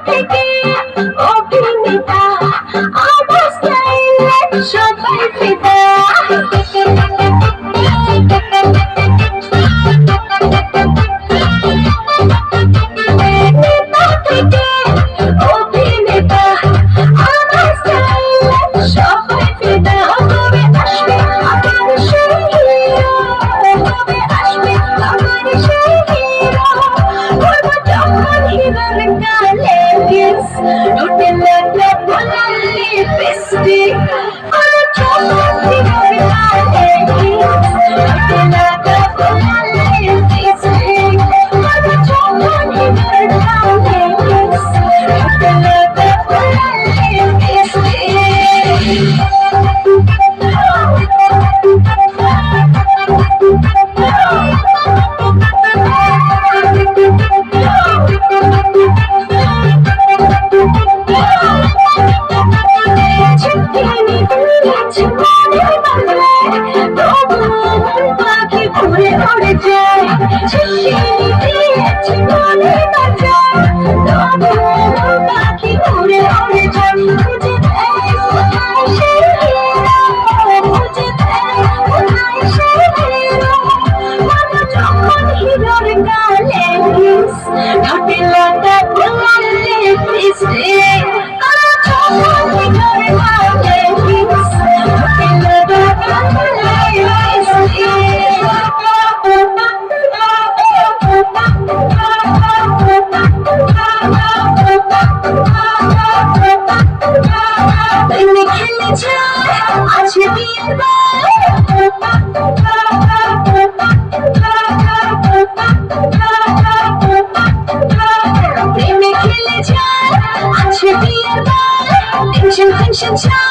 থেকে অভিনেতা আমার স্টাইলে সবাই ফিদা অভিনেতা আমার স্টাইলে সবাই ফিদা কবে আসবে আমার সেই হিরো কবে আসবে আমার সেই হিরো বলবো যখন হিরোর গালে কিস ঠোঁটে লাগলো বলার লিপস্টিক আরে যখন হিরোর গালে কিস ঠোঁটে লাগলো বলার লিপস্টিক আরে যখন হিরোর গালে কিস ঠোঁটে লাগলো বলার Tension,